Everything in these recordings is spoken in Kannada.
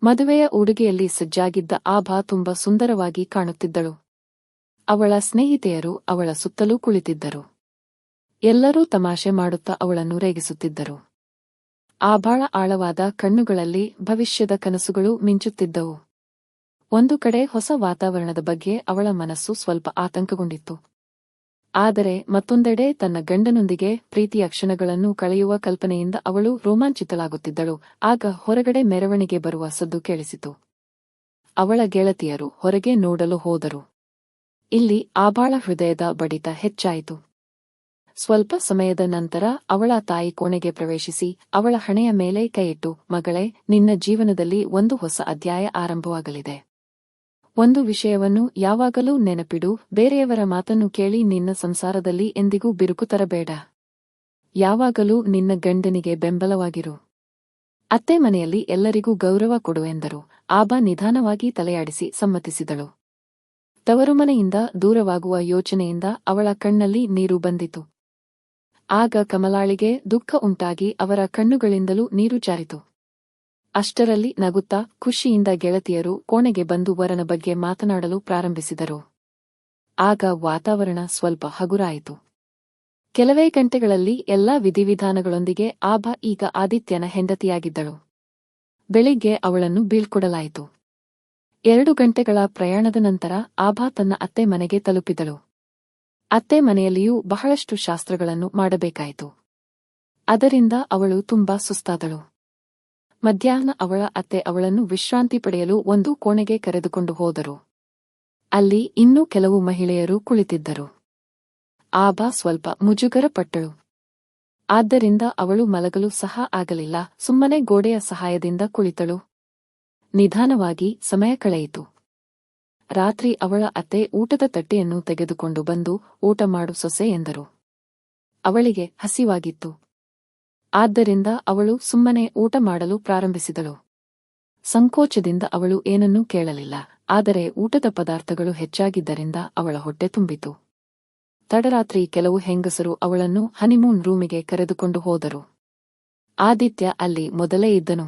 ಮದುವೆಯ ಉಡುಗೆಯಲ್ಲಿ ಸಜ್ಜಾಗಿದ್ದ ಆಭಾ ತುಂಬಾ ಸುಂದರವಾಗಿ ಕಾಣುತ್ತಿದ್ದಳು. ಅವಳ ಸ್ನೇಹಿತೆಯರು ಅವಳ ಸುತ್ತಲೂ ಕುಳಿತಿದ್ದರು. ಎಲ್ಲರೂ ತಮಾಷೆ ಮಾಡುತ್ತಾ ಅವಳನ್ನು ರೇಗಿಸುತ್ತಿದ್ದರು. ಆಭಾಳ ಆಳವಾದ ಕಣ್ಣುಗಳಲ್ಲಿ ಭವಿಷ್ಯದ ಕನಸುಗಳು ಮಿಂಚುತ್ತಿದ್ದವು. ಒಂದು ಕಡೆ ಹೊಸ ವಾತಾವರಣದ ಬಗ್ಗೆ ಅವಳ ಮನಸ್ಸು ಸ್ವಲ್ಪ ಆತಂಕಗೊಂಡಿತ್ತು. ಆದರೆ ಮತ್ತೊಂದೆಡೆ ತನ್ನ ಗಂಡನೊಂದಿಗೆ ಪ್ರೀತಿಯ ಕ್ಷಣಗಳನ್ನು ಕಳೆಯುವ ಕಲ್ಪನೆಯಿಂದ ಅವಳು ರೋಮಾಂಚಿತಳಾಗುತ್ತಿದ್ದಳು. ಆಗ ಹೊರಗಡೆ ಮೆರವಣಿಗೆ ಬರುವ ಸದ್ದು ಕೇಳಿಸಿತು. ಅವಳ ಗೆಳತಿಯರು ಹೊರಗೆ ನೋಡಲು ಹೋದರು. ಇಲ್ಲಿ ಆಭಾಳ ಹೃದಯದ ಬಡಿತ ಹೆಚ್ಚಾಯಿತು. ಸ್ವಲ್ಪ ಸಮಯದ ನಂತರ ಅವಳ ತಾಯಿ ಕೋಣೆಗೆ ಪ್ರವೇಶಿಸಿ ಅವಳ ಹಣೆಯ ಮೇಲೆ ಕೈಯಿಟ್ಟು, ಮಗಳೇ, ನಿನ್ನ ಜೀವನದಲ್ಲಿ ಒಂದು ಹೊಸ ಅಧ್ಯಾಯ ಆರಂಭವಾಗಲಿದೆ. ಒಂದು ವಿಷಯವನ್ನು ಯಾವಾಗಲೂ ನೆನಪಿಡು, ಬೇರೆಯವರ ಮಾತನ್ನು ಕೇಳಿ ನಿನ್ನ ಸಂಸಾರದಲ್ಲಿ ಎಂದಿಗೂ ಬಿರುಕು ತರಬೇಡ. ಯಾವಾಗಲೂ ನಿನ್ನ ಗಂಡನಿಗೆ ಬೆಂಬಲವಾಗಿರು. ಅತ್ತೆ ಮನೆಯಲ್ಲಿ ಎಲ್ಲರಿಗೂ ಗೌರವ ಕೊಡು ಎಂದರು. ಆಭಾ ನಿಧಾನವಾಗಿ ತಲೆಯಾಡಿಸಿ ಸಮ್ಮತಿಸಿದಳು. ತವರುಮನೆಯಿಂದ ದೂರವಾಗುವ ಯೋಚನೆಯಿಂದ ಅವಳ ಕಣ್ಣಲ್ಲಿ ನೀರು ಬಂದಿತು. ಆಗ ಕಮಲಾಳಿಗೆ ದುಃಖ ಉಂಟಾಗಿ ಅವರ ಕಣ್ಣುಗಳಿಂದಲೂ ನೀರು ಜಾರಿತು. ಅಷ್ಟರಲ್ಲಿ ನಗುತ್ತಾ ಖುಷಿಯಿಂದ ಗೆಳತಿಯರು ಕೋಣೆಗೆ ಬಂದು ವರನ ಬಗ್ಗೆ ಮಾತನಾಡಲು ಪ್ರಾರಂಭಿಸಿದರು. ಆಗ ವಾತಾವರಣ ಸ್ವಲ್ಪ ಹಗುರಾಯಿತು. ಕೆಲವೇ ಗಂಟೆಗಳಲ್ಲಿ ಎಲ್ಲಾ ವಿಧಿವಿಧಾನಗಳೊಂದಿಗೆ ಆಭಾ ಈಗ ಆದಿತ್ಯನ ಹೆಂಡತಿಯಾಗಿದ್ದಳು. ಬೆಳಿಗ್ಗೆ ಅವಳನ್ನು ಬೀಳ್ಕೊಡಲಾಯಿತು. 2 ಗಂಟೆಗಳ ಪ್ರಯಾಣದ ನಂತರ ಆಭಾ ತನ್ನ ಅತ್ತೆ ಮನೆಗೆ ತಲುಪಿದಳು. ಅತ್ತೆ ಮನೆಯಲ್ಲಿಯೂ ಬಹಳಷ್ಟು ಶಾಸ್ತ್ರಗಳನ್ನು ಮಾಡಬೇಕಾಯಿತು. ಅದರಿಂದ ಅವಳು ತುಂಬಾ ಸುಸ್ತಾದಳು. ಮಧ್ಯಾಹ್ನ ಅವಳ ಅತ್ತೆ ಅವಳನ್ನು ವಿಶ್ರಾಂತಿ ಪಡೆಯಲು ಒಂದು ಕೋಣೆಗೆ ಕರೆದುಕೊಂಡು ಹೋದರು. ಅಲ್ಲಿ ಇನ್ನೂ ಕೆಲವು ಮಹಿಳೆಯರು ಕುಳಿತಿದ್ದರು. ಆಭಾ ಸ್ವಲ್ಪ ಮುಜುಗರಪಟ್ಟಳು. ಆದ್ದರಿಂದ ಅವಳು ಮಲಗಲು ಸಹ ಆಗಲಿಲ್ಲ. ಸುಮ್ಮನೆ ಗೋಡೆಯ ಸಹಾಯದಿಂದ ಕುಳಿತಳು. ನಿಧಾನವಾಗಿ ಸಮಯ ಕಳೆಯಿತು. ರಾತ್ರಿ ಅವಳ ಅತ್ತೆ ಊಟದ ತಟ್ಟೆಯನ್ನು ತೆಗೆದುಕೊಂಡು ಬಂದು, ಊಟ ಮಾಡು ಸೊಸೆ ಎಂದರು. ಅವಳಿಗೆ ಹಸಿವಾಗಿತ್ತು. ಆದ್ದರಿಂದ ಅವಳು ಸುಮ್ಮನೆ ಊಟ ಮಾಡಲು ಪ್ರಾರಂಭಿಸಿದಳು. ಸಂಕೋಚದಿಂದ ಅವಳು ಏನನ್ನೂ ಕೇಳಲಿಲ್ಲ. ಆದರೆ ಊಟದ ಪದಾರ್ಥಗಳು ಹೆಚ್ಚಾಗಿದ್ದರಿಂದ ಅವಳ ಹೊಟ್ಟೆ ತುಂಬಿತು. ತಡರಾತ್ರಿ ಕೆಲವು ಹೆಂಗಸರು ಅವಳನ್ನು ಹನಿಮೂನ್ ರೂಮಿಗೆ ಕರೆದುಕೊಂಡು ಹೋದರು. ಆದಿತ್ಯ ಅಲ್ಲಿ ಮೊದಲೇ ಇದ್ದನು.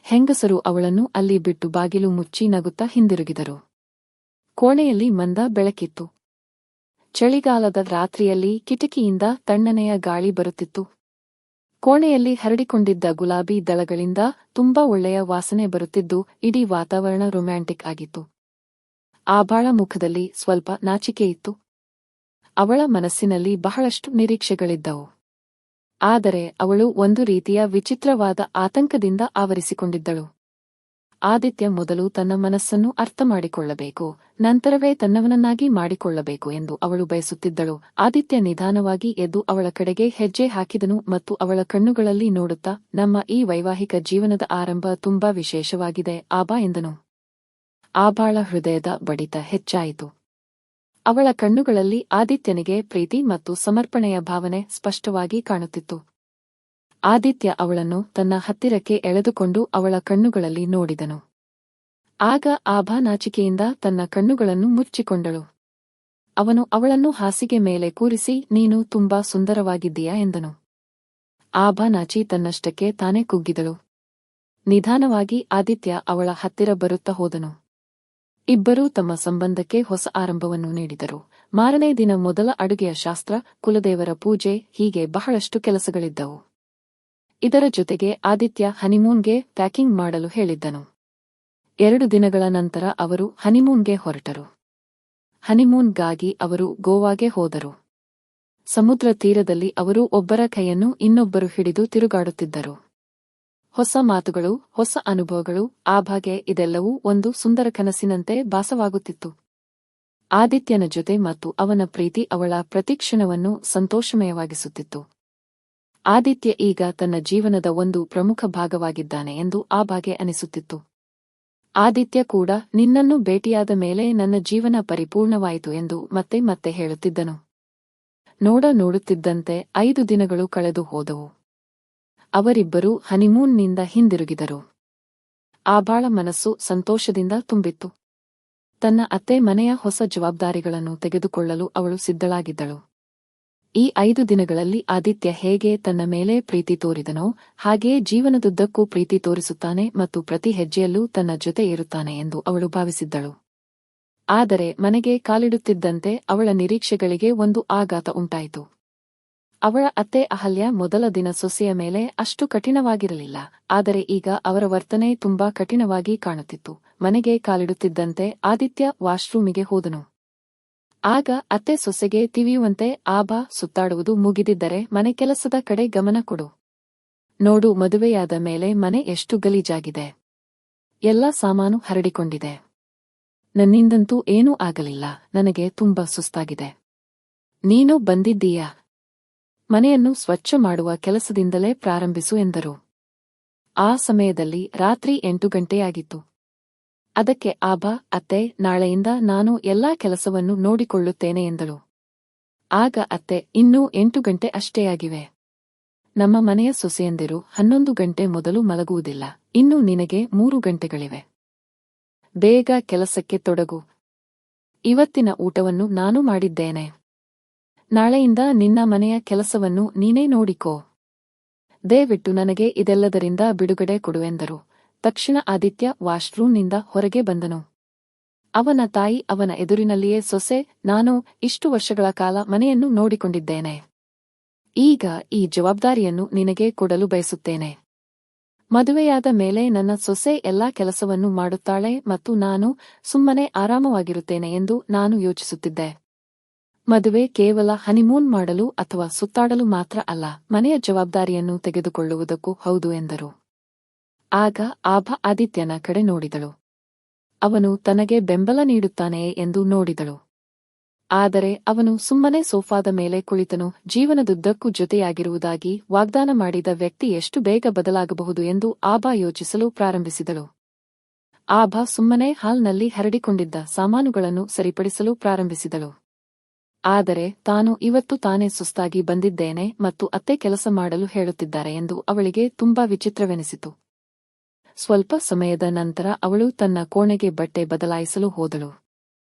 ಹೆಂಗಸರು ಅವಳನ್ನು ಅಲ್ಲಿ ಬಿಟ್ಟು ಬಾಗಿಲು ಮುಚ್ಚಿ ನಗುತ್ತಾ ಹಿಂದಿರುಗಿದರು. ಕೋಣೆಯಲ್ಲಿ ಮಂದ ಬೆಳಕಿತ್ತು. ಚಳಿಗಾಲದ ರಾತ್ರಿಯಲ್ಲಿ ಕಿಟಕಿಯಿಂದ ತಣ್ಣನೆಯ ಗಾಳಿ ಬರುತ್ತಿತ್ತು. ಕೋಣೆಯಲ್ಲಿ ಹರಡಿಕೊಂಡಿದ್ದ ಗುಲಾಬಿ ದಳಗಳಿಂದ ತುಂಬಾ ಒಳ್ಳೆಯ ವಾಸನೆ ಬರುತ್ತಿದ್ದು ಇಡೀ ವಾತಾವರಣ ರೊಮ್ಯಾಂಟಿಕ್ ಆಗಿತ್ತು. ಆಭಾಳ ಮುಖದಲ್ಲಿ ಸ್ವಲ್ಪ ನಾಚಿಕೆಯಿತ್ತು. ಅವಳ ಮನಸ್ಸಿನಲ್ಲಿ ಬಹಳಷ್ಟು ನಿರೀಕ್ಷೆಗಳಿದ್ದವು. ಆದರೆ ಅವಳು ಒಂದು ರೀತಿಯ ವಿಚಿತ್ರವಾದ ಆತಂಕದಿಂದ ಆವರಿಸಿಕೊಂಡಿದ್ದಳು. ಆದಿತ್ಯ ಮೊದಲು ತನ್ನ ಮನಸ್ಸನ್ನು ಅರ್ಥಮಾಡಿಕೊಳ್ಳಬೇಕು, ನಂತರವೇ ತನ್ನವನನ್ನಾಗಿ ಮಾಡಿಕೊಳ್ಳಬೇಕು ಎಂದು ಅವಳು ಬಯಸುತ್ತಿದ್ದಳು. ಆದಿತ್ಯ ನಿಧಾನವಾಗಿ ಎದ್ದು ಅವಳ ಕಡೆಗೆ ಹೆಜ್ಜೆ ಹಾಕಿದನು ಮತ್ತು ಅವಳ ಕಣ್ಣುಗಳಲ್ಲಿ ನೋಡುತ್ತಾ, ನಮ್ಮ ಈ ವೈವಾಹಿಕ ಜೀವನದ ಆರಂಭ ತುಂಬಾ ವಿಶೇಷವಾಗಿದೆ ಆಭಾ ಎಂದನು. ಆಭಾಳ ಹೃದಯದ ಬಡಿತ ಹೆಚ್ಚಾಯಿತು. ಅವಳ ಕಣ್ಣುಗಳಲ್ಲಿ ಆದಿತ್ಯನಿಗೆ ಪ್ರೀತಿ ಮತ್ತು ಸಮರ್ಪಣೆಯ ಭಾವನೆ ಸ್ಪಷ್ಟವಾಗಿ ಕಾಣುತ್ತಿತ್ತು. ಆದಿತ್ಯ ಅವಳನ್ನು ತನ್ನ ಹತ್ತಿರಕ್ಕೆ ಎಳೆದುಕೊಂಡು ಅವಳ ಕಣ್ಣುಗಳಲ್ಲಿ ನೋಡಿದನು. ಆಗ ಆಭಾ ನಾಚಿಕೆಯಿಂದ ತನ್ನ ಕಣ್ಣುಗಳನ್ನು ಮುಚ್ಚಿಕೊಂಡಳು. ಅವನು ಅವಳನ್ನು ಹಾಸಿಗೆ ಮೇಲೆ ಕೂರಿಸಿ, ನೀನು ತುಂಬಾ ಸುಂದರವಾಗಿದ್ದೀಯಾ ಎಂದನು. ಆಭಾ ನಾಚಿ ತನ್ನಷ್ಟಕ್ಕೆ ತಾನೇ ಕುಗ್ಗಿದಳು. ನಿಧಾನವಾಗಿ ಆದಿತ್ಯ ಅವಳ ಹತ್ತಿರ ಬರುತ್ತಾ ಹೋದನು. ಇಬ್ಬರೂ ತಮ್ಮ ಸಂಬಂಧಕ್ಕೆ ಹೊಸ ಆರಂಭವನ್ನು ನೀಡಿದರು. ಮಾರನೇ ದಿನ ಮೊದಲ ಅಡುಗೆಯ ಶಾಸ್ತ್ರ, ಕುಲದೇವರ ಪೂಜೆ, ಹೀಗೆ ಬಹಳಷ್ಟು ಕೆಲಸಗಳಿದ್ದವು. ಇದರ ಜೊತೆಗೆ ಆದಿತ್ಯ ಹನಿಮೂನ್ಗೆ ಪ್ಯಾಕಿಂಗ್ ಮಾಡಲು ಹೇಳಿದ್ದನು. 2 ದಿನಗಳ ನಂತರ ಅವರು ಹನಿಮೂನ್ಗೆ ಹೊರಟರು. ಹನಿಮೂನ್ಗಾಗಿ ಅವರು ಗೋವಾಗೆ ಹೋದರು. ಸಮುದ್ರ ತೀರದಲ್ಲಿ ಅವರು ಒಬ್ಬರ ಕೈಯನ್ನು ಇನ್ನೊಬ್ಬರು ಹಿಡಿದು ತಿರುಗಾಡುತ್ತಿದ್ದರು. ಹೊಸ ಮಾತುಗಳು, ಹೊಸ ಅನುಭವಗಳು, ಆಭಾಗೆ ಇದೆಲ್ಲವೂ ಒಂದು ಸುಂದರ ಕನಸಿನಂತೆ ಭಾಸವಾಗುತ್ತಿತ್ತು. ಆದಿತ್ಯನ ಜೊತೆ ಮತ್ತು ಅವನ ಪ್ರೀತಿ ಅವಳ ಪ್ರತಿಕ್ಷಣವನ್ನು ಸಂತೋಷಮಯವಾಗಿಸುತ್ತಿತ್ತು. ಆದಿತ್ಯ ಈಗ ತನ್ನ ಜೀವನದ ಒಂದು ಪ್ರಮುಖ ಭಾಗವಾಗಿದ್ದಾನೆ ಎಂದು ಆಭಾಗೆ ಅನಿಸುತ್ತಿತ್ತು. ಆದಿತ್ಯ ಕೂಡ ನಿನ್ನನ್ನು ಭೇಟಿಯಾದ ಮೇಲೆ ನನ್ನ ಜೀವನ ಪರಿಪೂರ್ಣವಾಯಿತು ಎಂದು ಮತ್ತೆ ಮತ್ತೆ ಹೇಳುತ್ತಿದ್ದನು. ನೋಡುತ್ತಿದ್ದಂತೆ 5 ದಿನಗಳು ಕಳೆದು ಹೋದವು. ಅವರಿಬ್ಬರೂ ಹನಿಮೂನ್ನಿಂದ ಹಿಂದಿರುಗಿದರು. ಆಭಾಳ ಮನಸ್ಸು ಸಂತೋಷದಿಂದ ತುಂಬಿತ್ತು. ತನ್ನ ಅತ್ತೆ ಮನೆಯ ಹೊಸ ಜವಾಬ್ದಾರಿಗಳನ್ನು ತೆಗೆದುಕೊಳ್ಳಲು ಅವಳು ಸಿದ್ಧಳಾಗಿದ್ದಳು. ಈ 5 ದಿನಗಳಲ್ಲಿ ಆದಿತ್ಯ ಹೇಗೆ ತನ್ನ ಮೇಲೆ ಪ್ರೀತಿ ತೋರಿದನೋ ಹಾಗೆಯೇ ಜೀವನದುದ್ದಕ್ಕೂ ಪ್ರೀತಿ ತೋರಿಸುತ್ತಾನೆ ಮತ್ತು ಪ್ರತಿ ಹೆಜ್ಜೆಯಲ್ಲೂ ತನ್ನ ಜೊತೆ ಇರುತ್ತಾನೆ ಎಂದು ಅವಳು ಭಾವಿಸಿದ್ದಳು. ಆದರೆ ಮನೆಗೆ ಕಾಲಿಡುತ್ತಿದ್ದಂತೆ ಅವಳ ನಿರೀಕ್ಷೆಗಳಿಗೆ ಒಂದು ಆಘಾತ ಉಂಟಾಯಿತು. ಅವಳ ಅತ್ತೆ ಅಹಲ್ಯ ಮೊದಲ ದಿನ ಸೊಸೆಯ ಮೇಲೆ ಅಷ್ಟು ಕಠಿಣವಾಗಿರಲಿಲ್ಲ, ಆದರೆ ಈಗ ಅವರ ವರ್ತನೆ ತುಂಬಾ ಕಠಿಣವಾಗಿ ಕಾಣುತ್ತಿತ್ತು. ಮನೆಗೆ ಕಾಲಿಡುತ್ತಿದ್ದಂತೆ ಆದಿತ್ಯ ವಾಶ್ರೂಮಿಗೆ ಹೋದನು. ಆಗ ಅತ್ತೆ ಸೊಸೆಗೆ ತಿವಿಯುವಂತೆ, ಆಬಾ, ಸುತ್ತಾಡುವುದು ಮುಗಿದಿದ್ದರೆ ಮನೆ ಕೆಲಸದ ಕಡೆ ಗಮನ ಕೊಡು. ನೋಡು, ಮದುವೆಯಾದ ಮೇಲೆ ಮನೆ ಎಷ್ಟು ಗಲೀಜಾಗಿದೆ. ಎಲ್ಲ ಸಾಮಾನು ಹರಡಿಕೊಂಡಿದೆ. ನನ್ನಿಂದಂತೂ ಏನೂ ಆಗಲಿಲ್ಲ. ನನಗೆ ತುಂಬಾ ಸುಸ್ತಾಗಿದೆ. ನೀನು ಬಂದಿದ್ದೀಯಾ? ಮನೆಯನ್ನು ಸ್ವಚ್ಛ ಮಾಡುವ ಕೆಲಸದಿಂದಲೇ ಪ್ರಾರಂಭಿಸು ಎಂದರು. ಆ ಸಮಯದಲ್ಲಿ ರಾತ್ರಿ 8 ಗಂಟೆಯಾಗಿತ್ತು. ಅದಕ್ಕೆ ಆಬಾ, ಅತ್ತೆ, ನಾಳೆಯಿಂದ ನಾನು ಎಲ್ಲಾ ಕೆಲಸವನ್ನು ನೋಡಿಕೊಳ್ಳುತ್ತೇನೆ ಎಂದಳು. ಆಗ ಅತ್ತೆ, ಇನ್ನೂ 8 ಗಂಟೆ ಅಷ್ಟೇ ಆಗಿವೆ. ನಮ್ಮ ಮನೆಯ ಸೊಸೆಯಂದಿರು 11 ಗಂಟೆ ಮೊದಲು ಮಲಗುವುದಿಲ್ಲ. ಇನ್ನು ನಿನಗೆ 3 ಗಂಟೆಗಳಿವೆ. ಬೇಗ ಕೆಲಸಕ್ಕೆ ತೊಡಗು. ಇವತ್ತಿನ ಊಟವನ್ನು ನಾನು ಮಾಡಿದ್ದೇನೆ. ನಾಳೆಯಿಂದ ನಿನ್ನ ಮನೆಯ ಕೆಲಸವನ್ನು ನೀನೇ ನೋಡಿಕೋ. ದಯವಿಟ್ಟು ನನಗೆ ಇದೆಲ್ಲದರಿಂದ ಬಿಡುಗಡೆ ಕೊಡು ಎಂದರು. ತಕ್ಷಣ ಆದಿತ್ಯ ವಾಶ್ರೂಮ್ನಿಂದ ಹೊರಗೆ ಬಂದನು. ಅವನ ತಾಯಿ ಅವನ ಎದುರಿನಲ್ಲಿಯೇ, ಸೊಸೆ, ನಾನು ಇಷ್ಟು ವರ್ಷಗಳ ಕಾಲ ಮನೆಯನ್ನು ನೋಡಿಕೊಂಡಿದ್ದೇನೆ. ಈಗ ಈ ಜವಾಬ್ದಾರಿಯನ್ನು ನಿನಗೆ ಕೊಡಲು ಬಯಸುತ್ತೇನೆ. ಮದುವೆಯಾದ ಮೇಲೆ ನನ್ನ ಸೊಸೆ ಎಲ್ಲಾ ಕೆಲಸವನ್ನು ಮಾಡುತ್ತಾಳೆ ಮತ್ತು ನಾನು ಸುಮ್ಮನೆ ಆರಾಮವಾಗಿರುತ್ತೇನೆ ಎಂದು ನಾನು ಯೋಚಿಸುತ್ತಿದ್ದೆ. ಮದುವೆ ಕೇವಲ ಹನಿಮೂನ್ ಮಾಡಲು ಅಥವಾ ಸುತ್ತಾಡಲು ಮಾತ್ರ ಅಲ್ಲ, ಮನೆಯ ಜವಾಬ್ದಾರಿಯನ್ನು ತೆಗೆದುಕೊಳ್ಳುವುದಕ್ಕೂ ಹೌದು ಎಂದರು. ಆಗ ಆಭಾ ಆದಿತ್ಯನ ಕಡೆ ನೋಡಿದಳು. ಅವನು ತನಗೆ ಬೆಂಬಲ ನೀಡುತ್ತಾನೆಯೇ ಎಂದು ನೋಡಿದಳು. ಆದರೆ ಅವನು ಸುಮ್ಮನೆ ಸೋಫಾದ ಮೇಲೆ ಕುಳಿತನು. ಜೀವನದುದ್ದಕ್ಕೂ ಜೊತೆಯಾಗಿರುವುದಾಗಿ ವಾಗ್ದಾನ ಮಾಡಿದ ವ್ಯಕ್ತಿ ಎಷ್ಟು ಬೇಗ ಬದಲಾಗಬಹುದು ಎಂದು ಆಭಾ ಯೋಚಿಸಲು ಪ್ರಾರಂಭಿಸಿದಳು. ಆಭಾ ಸುಮ್ಮನೆ ಹಾಲ್ನಲ್ಲಿ ಹರಡಿಕೊಂಡಿದ್ದ ಸಾಮಾನುಗಳನ್ನು ಸರಿಪಡಿಸಲು ಪ್ರಾರಂಭಿಸಿದಳು. ಆದರೆ ತಾನು ಇವತ್ತು ತಾನೇ ಸುಸ್ತಾಗಿ ಬಂದಿದ್ದೇನೆ ಮತ್ತು ಅತ್ತೆ ಕೆಲಸ ಮಾಡಲು ಹೇಳುತ್ತಿದ್ದಾರೆ ಎಂದು ಅವಳಿಗೆ ತುಂಬಾ ವಿಚಿತ್ರವೆನಿಸಿತು. ಸ್ವಲ್ಪ ಸಮಯದ ನಂತರ ಅವಳು ತನ್ನ ಕೋಣೆಗೆ ಬಟ್ಟೆ ಬದಲಾಯಿಸಲು ಹೋದಳು.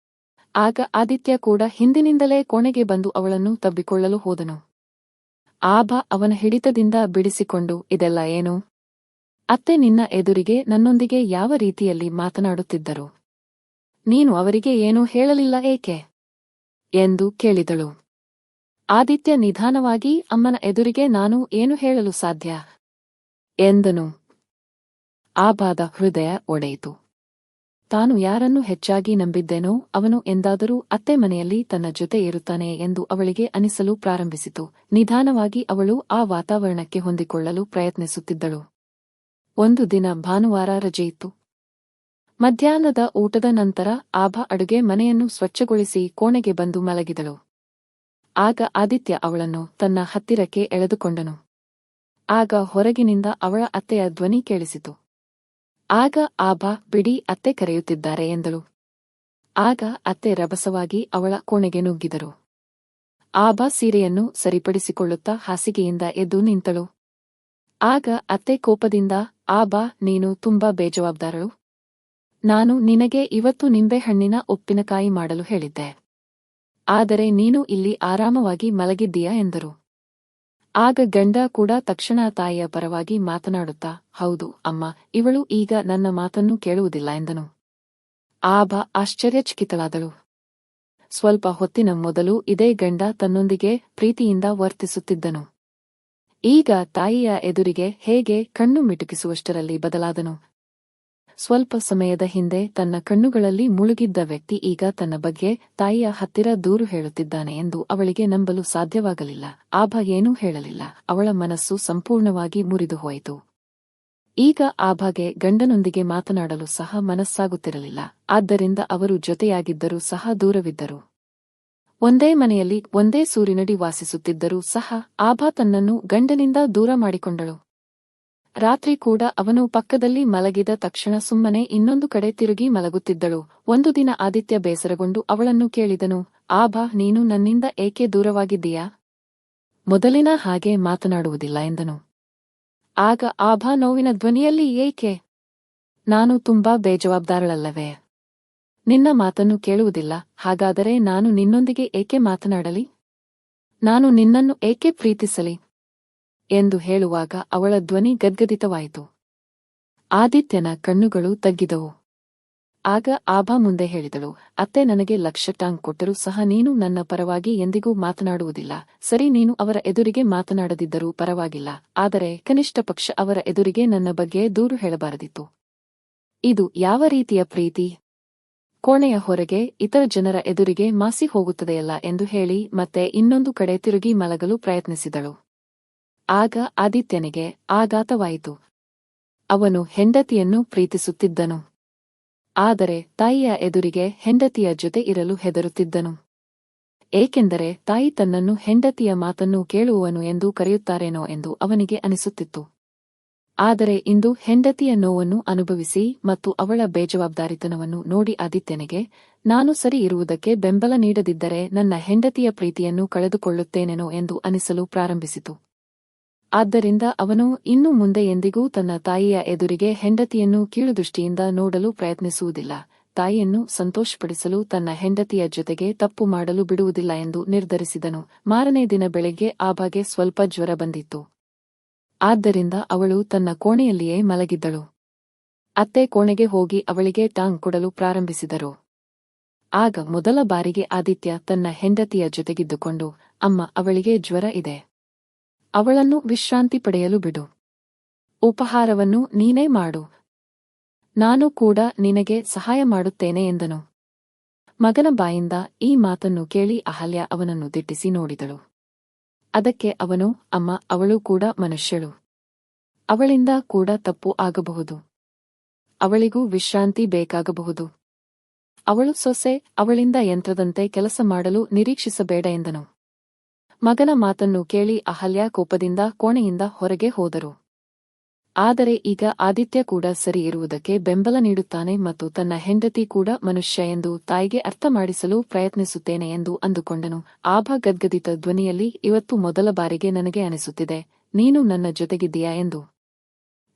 ಆಗ ಆದಿತ್ಯ ಕೂಡ ಹಿಂದಿನಿಂದಲೇ ಕೋಣೆಗೆ ಬಂದು ಅವಳನ್ನು ತಬ್ಬಿಕೊಳ್ಳಲು ಹೋದನು. ಆಭಾ ಅವನ ಹಿಡಿತದಿಂದ ಬಿಡಿಸಿಕೊಂಡು, ಇದೆಲ್ಲ ಏನು? ಅತ್ತೆ ನಿನ್ನ ಎದುರಿಗೆ ನನ್ನೊಂದಿಗೆ ಯಾವ ರೀತಿಯಲ್ಲಿ ಮಾತನಾಡುತ್ತಿದ್ದರು? ನೀನು ಅವರಿಗೆ ಏನೂ ಹೇಳಲಿಲ್ಲ ಏಕೆ? ಎಂದು ಕೇಳಿದಳು. ಆದಿತ್ಯ ನಿಧಾನವಾಗಿ, ಅಮ್ಮನ ಎದುರಿಗೆ ನಾನು ಏನು ಹೇಳಲು ಸಾಧ್ಯ? ಎಂದನು. ಆಭಾದ ಹೃದಯ ಒಡೆಯಿತು. ತಾನು ಯಾರನ್ನು ಹೆಚ್ಚಾಗಿ ನಂಬಿದ್ದೆನೋ ಅವನು ಎಂದಾದರೂ ಅತ್ತೆ ಮನೆಯಲ್ಲಿ ತನ್ನ ಜೊತೆ ಇರುತ್ತಾನೆ ಎಂದು ಅವಳಿಗೆ ಅನಿಸಲು ಪ್ರಾರಂಭಿಸಿತು. ನಿಧಾನವಾಗಿ ಅವಳು ಆ ವಾತಾವರಣಕ್ಕೆ ಹೊಂದಿಕೊಳ್ಳಲು ಪ್ರಯತ್ನಿಸುತ್ತಿದ್ದಳು. ಒಂದು ದಿನ ಭಾನುವಾರ ರಜೆಯಿತ್ತು. ಮಧ್ಯಾಹ್ನದ ಊಟದ ನಂತರ ಆಭಾ ಅಡುಗೆ ಮನೆಯನ್ನು ಸ್ವಚ್ಛಗೊಳಿಸಿ ಕೋಣೆಗೆ ಬಂದು ಮಲಗಿದಳು. ಆಗ ಆದಿತ್ಯ ಅವಳನ್ನು ತನ್ನ ಹತ್ತಿರಕ್ಕೆ ಎಳೆದುಕೊಂಡನು. ಆಗ ಹೊರಗಿನಿಂದ ಅವಳ ಅತ್ತೆಯ ಧ್ವನಿ ಕೇಳಿಸಿತು. ಆಗ ಆಭಾ, ಬಿಡಿ, ಅತ್ತೆ ಕರೆಯುತ್ತಿದ್ದಾರೆ ಎಂದಳು. ಆಗ ಅತ್ತೆ ರಭಸವಾಗಿ ಅವಳ ಕೋಣೆಗೆ ನುಗ್ಗಿದರು. ಆಭಾ ಸೀರೆಯನ್ನು ಸರಿಪಡಿಸಿಕೊಳ್ಳುತ್ತಾ ಹಾಸಿಗೆಯಿಂದ ಎದ್ದು ನಿಂತಳು. ಆಗ ಅತ್ತೆ ಕೋಪದಿಂದ, ಆಭಾ, ನೀನು ತುಂಬಾ ಬೇಜವಾಬ್ದಾರಳು. ನಾನು ನಿನಗೆ ಇವತ್ತು ನಿಂಬೆಹಣ್ಣಿನ ಉಪ್ಪಿನಕಾಯಿ ಮಾಡಲು ಹೇಳಿದ್ದೆ. ಆದರೆ ನೀನು ಇಲ್ಲಿ ಆರಾಮವಾಗಿ ಮಲಗಿದ್ದೀಯಾ ಎಂದರು. ಆಗ ಗಂಡ ಕೂಡ ತಕ್ಷಣ ತಾಯಿಯ ಪರವಾಗಿ ಮಾತನಾಡುತ್ತಾ, ಹೌದು ಅಮ್ಮ, ಇವಳು ಈಗ ನನ್ನ ಮಾತನ್ನು ಕೇಳುವುದಿಲ್ಲ ಎಂದನು. ಆಭಾ ಆಶ್ಚರ್ಯಚಕಿತಳಾದಳು. ಸ್ವಲ್ಪ ಹೊತ್ತಿನ ಮೊದಲು ಇದೇ ಗಂಡ ತನ್ನೊಂದಿಗೆ ಪ್ರೀತಿಯಿಂದ ವರ್ತಿಸುತ್ತಿದ್ದನು. ಈಗ ತಾಯಿಯ ಎದುರಿಗೆ ಹೇಗೆ ಕಣ್ಣು ಮಿಟುಕಿಸುವಷ್ಟರಲ್ಲಿ ಬದಲಾದನು. ಸ್ವಲ್ಪ ಸಮಯದ ಹಿಂದೆ ತನ್ನ ಕಣ್ಣುಗಳಲ್ಲಿ ಮುಳುಗಿದ್ದ ವ್ಯಕ್ತಿ ಈಗ ತನ್ನ ಬಗ್ಗೆ ತಾಯಿಯ ಹತ್ತಿರ ದೂರು ಹೇಳುತ್ತಿದ್ದಾನೆ ಎಂದು ಅವಳಿಗೆ ನಂಬಲು ಸಾಧ್ಯವಾಗಲಿಲ್ಲ. ಆಭಾ ಏನೂ ಹೇಳಲಿಲ್ಲ. ಅವಳ ಮನಸ್ಸು ಸಂಪೂರ್ಣವಾಗಿ ಮುರಿದು ಹೋಯಿತು. ಈಗ ಆಭಾಗೆ ಗಂಡನೊಂದಿಗೆ ಮಾತನಾಡಲು ಸಹ ಮನಸ್ಸಾಗುತ್ತಿರಲಿಲ್ಲ. ಆದ್ದರಿಂದ ಅವರು ಜೊತೆಯಾಗಿದ್ದರೂ ಸಹ ದೂರವಿದ್ದರು. ಒಂದೇ ಮನೆಯಲ್ಲಿ ಒಂದೇ ಸೂರಿನಡಿ ವಾಸಿಸುತ್ತಿದ್ದರೂ ಸಹ ಆಭಾ ತನ್ನನ್ನು ಗಂಡನಿಂದ ದೂರ ಮಾಡಿಕೊಂಡಳು. ರಾತ್ರಿ ಕೂಡ ಅವನು ಪಕ್ಕದಲ್ಲಿ ಮಲಗಿದ ತಕ್ಷಣ ಸುಮ್ಮನೆ ಇನ್ನೊಂದು ಕಡೆ ತಿರುಗಿ ಮಲಗುತ್ತಿದ್ದಳು. ಒಂದು ದಿನ ಆದಿತ್ಯ ಬೇಸರಗೊಂಡು ಅವಳನ್ನು ಕೇಳಿದನು, ಆಭಾ, ನೀನು ನನ್ನಿಂದ ಏಕೆ ದೂರವಾಗಿದ್ದೀಯಾ? ಮೊದಲಿನ ಹಾಗೆ ಮಾತನಾಡುವುದಿಲ್ಲ ಎಂದನು. ಆಗ ಆಭಾ ನೋವಿನ ಧ್ವನಿಯಲ್ಲಿ, ಏಕೆ? ನಾನು ತುಂಬಾ ಬೇಜವಾಬ್ದಾರಳಲ್ಲವೇ? ನಿನ್ನ ಮಾತನ್ನು ಕೇಳುವುದಿಲ್ಲ. ಹಾಗಾದರೆ ನಾನು ನಿನ್ನೊಂದಿಗೆ ಏಕೆ ಮಾತನಾಡಲಿ? ನಾನು ನಿನ್ನನ್ನು ಏಕೆ ಪ್ರೀತಿಸಲಿ ಎಂದು ಹೇಳುವಾಗ ಅವಳ ಧ್ವನಿ ಗದ್ಗದಿತವಾಯಿತು. ಆದಿತ್ಯನ ಕಣ್ಣುಗಳು ತಗ್ಗಿದವು. ಆಗ ಆಭಾ ಮುಂದೆ ಹೇಳಿದಳು, ಅತ್ತೆ ನನಗೆ $1,00,000 ಕೊಟ್ಟರೂ ಸಹ ನೀನು ನನ್ನ ಪರವಾಗಿ ಎಂದಿಗೂ ಮಾತನಾಡುವುದಿಲ್ಲ. ಸರಿ, ನೀನು ಅವರ ಎದುರಿಗೆ ಮಾತನಾಡದಿದ್ದರೂ ಪರವಾಗಿಲ್ಲ, ಆದರೆ ಕನಿಷ್ಠ ಪಕ್ಷ ಅವರ ಎದುರಿಗೆ ನನ್ನ ಬಗ್ಗೆ ದೂರು ಹೇಳಬಾರದಿತ್ತು. ಇದು ಯಾವ ರೀತಿಯ ಪ್ರೀತಿ? ಕೋಣೆಯ ಹೊರಗೆ ಇತರ ಜನರ ಎದುರಿಗೆ ಮಾಸಿ ಹೋಗುತ್ತದೆಯಲ್ಲ ಎಂದು ಹೇಳಿ ಮತ್ತೆ ಇನ್ನೊಂದು ಕಡೆ ತಿರುಗಿ ಮಲಗಲು ಪ್ರಯತ್ನಿಸಿದಳು. ಆಗ ಆದಿತ್ಯನಿಗೆ ಆಘಾತವಾಯಿತು. ಅವನು ಹೆಂಡತಿಯನ್ನು ಪ್ರೀತಿಸುತ್ತಿದ್ದನು. ಆದರೆ ತಾಯಿಯ ಎದುರಿಗೆ ಹೆಂಡತಿಯ ಜೊತೆ ಇರಲು ಹೆದರುತ್ತಿದ್ದನು. ಏಕೆಂದರೆ ತಾಯಿ ತನ್ನನ್ನು ಹೆಂಡತಿಯ ಮಾತನ್ನು ಕೇಳುವವನು ಎಂದು ಕರೆಯುತ್ತಾರೇನೋ ಎಂದು ಅವನಿಗೆ ಅನಿಸುತ್ತಿತ್ತು. ಆದರೆ ಇಂದು ಹೆಂಡತಿಯ ನೋವನ್ನು ಅನುಭವಿಸಿ ಮತ್ತು ಅವಳ ಬೇಜವಾಬ್ದಾರಿತನವನ್ನು ನೋಡಿ ಆದಿತ್ಯನಿಗೆ, ನಾನು ಸರಿ ಇರುವುದಕ್ಕೆ ಬೆಂಬಲ ನೀಡದಿದ್ದರೆ ನನ್ನ ಹೆಂಡತಿಯ ಪ್ರೀತಿಯನ್ನು ಕಳೆದುಕೊಳ್ಳುತ್ತೇನೆನೋ ಎಂದು ಅನಿಸಲು ಪ್ರಾರಂಭಿಸಿತು. ಆದ್ದರಿಂದ ಅವನು ಇನ್ನು ಮುಂದೆ ಎಂದಿಗೂ ತನ್ನ ತಾಯಿಯ ಎದುರಿಗೆ ಹೆಂಡತಿಯನ್ನು ಕೀಳುದೃಷ್ಟಿಯಿಂದ ನೋಡಲು ಪ್ರಯತ್ನಿಸುವುದಿಲ್ಲ, ತಾಯಿಯನ್ನು ಸಂತೋಷಪಡಿಸಲು ತನ್ನ ಹೆಂಡತಿಯ ಜೊತೆಗೆ ತಪ್ಪು ಮಾಡಲು ಬಿಡುವುದಿಲ್ಲ ಎಂದು ನಿರ್ಧರಿಸಿದನು. ಮಾರನೇ ದಿನ ಬೆಳಗ್ಗೆ ಆಭಾಗೆ ಸ್ವಲ್ಪ ಜ್ವರ ಬಂದಿತ್ತು. ಆದ್ದರಿಂದ ಅವಳು ತನ್ನ ಕೋಣೆಯಲ್ಲಿಯೇ ಮಲಗಿದ್ದಳು. ಅತ್ತೆ ಕೋಣೆಗೆ ಹೋಗಿ ಅವಳಿಗೆ ಟಾಂಗ್ ಕೊಡಲು ಪ್ರಾರಂಭಿಸಿದರು. ಆಗ ಮೊದಲ ಬಾರಿಗೆ ಆದಿತ್ಯ ತನ್ನ ಹೆಂಡತಿಯ ಜೊತೆಗಿದ್ದುಕೊಂಡು, ಅಮ್ಮ, ಅವಳಿಗೆ ಜ್ವರ ಇದೆ. ಅವಳನ್ನು ವಿಶ್ರಾಂತಿ ಪಡೆಯಲು ಬಿಡು. ಉಪಹಾರವನ್ನು ನೀನೇ ಮಾಡು. ನಾನು ಕೂಡ ನಿನಗೆ ಸಹಾಯ ಮಾಡುತ್ತೇನೆ ಎಂದನು. ಮಗನ ಬಾಯಿಂದ ಈ ಮಾತನ್ನು ಕೇಳಿ ಅಹಲ್ಯ ಅವನನ್ನು ದಿಟ್ಟಿಸಿ ನೋಡಿದಳು. ಅದಕ್ಕೆ ಅವನು, ಅಮ್ಮ, ಅವಳು ಕೂಡ ಮನುಷ್ಯಳು. ಅವಳಿಂದ ಕೂಡ ತಪ್ಪು ಆಗಬಹುದು. ಅವಳಿಗೂ ವಿಶ್ರಾಂತಿ ಬೇಕಾಗಬಹುದು. ಅವಳು ಸೊಸೆ, ಅವಳಿಂದ ಯಂತ್ರದಂತೆ ಕೆಲಸ ಮಾಡಲು ನಿರೀಕ್ಷಿಸಬೇಡ ಎಂದನು. ಮಗನ ಮಾತನ್ನು ಕೇಳಿ ಅಹಲ್ಯ ಕೋಪದಿಂದ ಕೋಣೆಯಿಂದ ಹೊರಗೆ ಹೋದರು. ಆದರೆ ಈಗ ಆದಿತ್ಯ ಕೂಡ ಸರಿ ಇರುವುದಕ್ಕೆ ಬೆಂಬಲ ನೀಡುತ್ತಾನೆ ಮತ್ತು ತನ್ನ ಹೆಂಡತಿ ಕೂಡ ಮನುಷ್ಯ ಎಂದು ತಾಯಿಗೆ ಅರ್ಥ ಮಾಡಿಸಲು ಪ್ರಯತ್ನಿಸುತ್ತೇನೆ ಎಂದು ಅಂದುಕೊಂಡನು. ಆಭಾ ಗದ್ಗದಿತ ಧ್ವನಿಯಲ್ಲಿ, ಇವತ್ತು ಮೊದಲ ಬಾರಿಗೆ ನನಗೆ ಅನಿಸುತ್ತಿದೆ, ನೀನು ನನ್ನ ಜೊತೆಗಿದ್ದೀಯಾ ಎಂದು.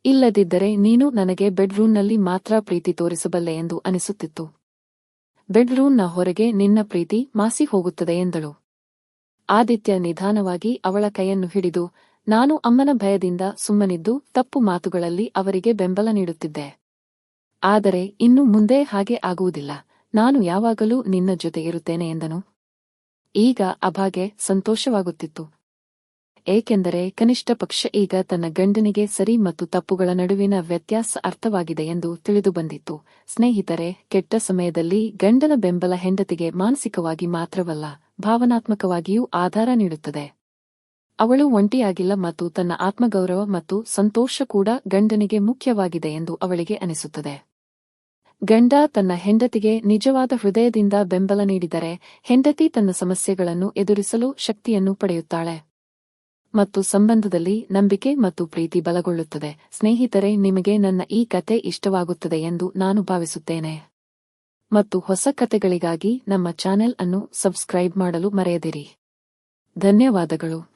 ಇಲ್ಲದಿದ್ದರೆ ನೀನು ನನಗೆ ಬೆಡ್ರೂಮ್ನಲ್ಲಿ ಮಾತ್ರ ಪ್ರೀತಿ ತೋರಿಸಬಲ್ಲೆ ಎಂದು ಅನಿಸುತ್ತಿತ್ತು. ಬೆಡ್ರೂಮ್ನ ಹೊರಗೆ ನಿನ್ನ ಪ್ರೀತಿ ಮಾಸಿ ಹೋಗುತ್ತದೆ ಎಂದಳು. ಆದಿತ್ಯ ನಿಧಾನವಾಗಿ ಅವಳ ಕೈಯನ್ನು ಹಿಡಿದು, ನಾನು ಅಮ್ಮನ ಭಯದಿಂದ ಸುಮ್ಮನಿದ್ದು ತಪ್ಪು ಮಾತುಗಳಲ್ಲಿ ಅವರಿಗೆ ಬೆಂಬಲ ನೀಡುತ್ತಿದ್ದೆ. ಆದರೆ ಇನ್ನು ಮುಂದೆ ಹಾಗೆ ಆಗುವುದಿಲ್ಲ, ನಾನು ಯಾವಾಗಲೂ ನಿನ್ನ ಜೊತೆ ಇರುತ್ತೇನೆ ಎಂದನು. ಈಗ ಅಭಾಗೆ ಸಂತೋಷವಾಗುತ್ತಿತ್ತು. ಏಕೆಂದರೆ ಕನಿಷ್ಠ ಪಕ್ಷ ಈಗ ತನ್ನ ಗಂಡನಿಗೆ ಸರಿ ಮತ್ತು ತಪ್ಪುಗಳ ನಡುವಿನ ವ್ಯತ್ಯಾಸ ಅರ್ಥವಾಗಿದೆ ಎಂದು ತಿಳಿದುಬಂದಿತ್ತು. ಸ್ನೇಹಿತರೆ, ಕೆಟ್ಟ ಸಮಯದಲ್ಲಿ ಗಂಡನ ಬೆಂಬಲ ಹೆಂಡತಿಗೆ ಮಾನಸಿಕವಾಗಿ ಮಾತ್ರವಲ್ಲ, ಭಾವನಾತ್ಮಕವಾಗಿಯೂ ಆಧಾರ ನೀಡುತ್ತದೆ. ಅವಳು ಒಂಟಿಯಾಗಿಲ್ಲ ಮತ್ತು ತನ್ನ ಆತ್ಮಗೌರವ ಮತ್ತು ಸಂತೋಷ ಕೂಡ ಗಂಡನಿಗೆ ಮುಖ್ಯವಾಗಿದೆ ಎಂದು ಅವಳಿಗೆ ಅನಿಸುತ್ತದೆ. ಗಂಡ ತನ್ನ ಹೆಂಡತಿಗೆ ನಿಜವಾದ ಹೃದಯದಿಂದ ಬೆಂಬಲ ನೀಡಿದರೆ ಹೆಂಡತಿ ತನ್ನ ಸಮಸ್ಯೆಗಳನ್ನು ಎದುರಿಸಲು ಶಕ್ತಿಯನ್ನು ಪಡೆಯುತ್ತಾಳೆ ಮತ್ತು ಸಂಬಂಧದಲ್ಲಿ ನಂಬಿಕೆ ಮತ್ತು ಪ್ರೀತಿ ಬಲಗೊಳ್ಳುತ್ತದೆ. ಸ್ನೇಹಿತರೆ, ನಿಮಗೆ ನನ್ನ ಈ ಕತೆ ಇಷ್ಟವಾಗುತ್ತದೆ ಎಂದು ನಾನು ಭಾವಿಸುತ್ತೇನೆ. ಮತ್ತು ಹೊಸ ಕತೆಗಳಿಗಾಗಿ ನಮ್ಮ ಚಾನೆಲ್ ಅನ್ನು ಸಬ್ಸ್ಕ್ರೈಬ್ ಮಾಡಲು ಮರೆಯದಿರಿ. ಧನ್ಯವಾದಗಳು.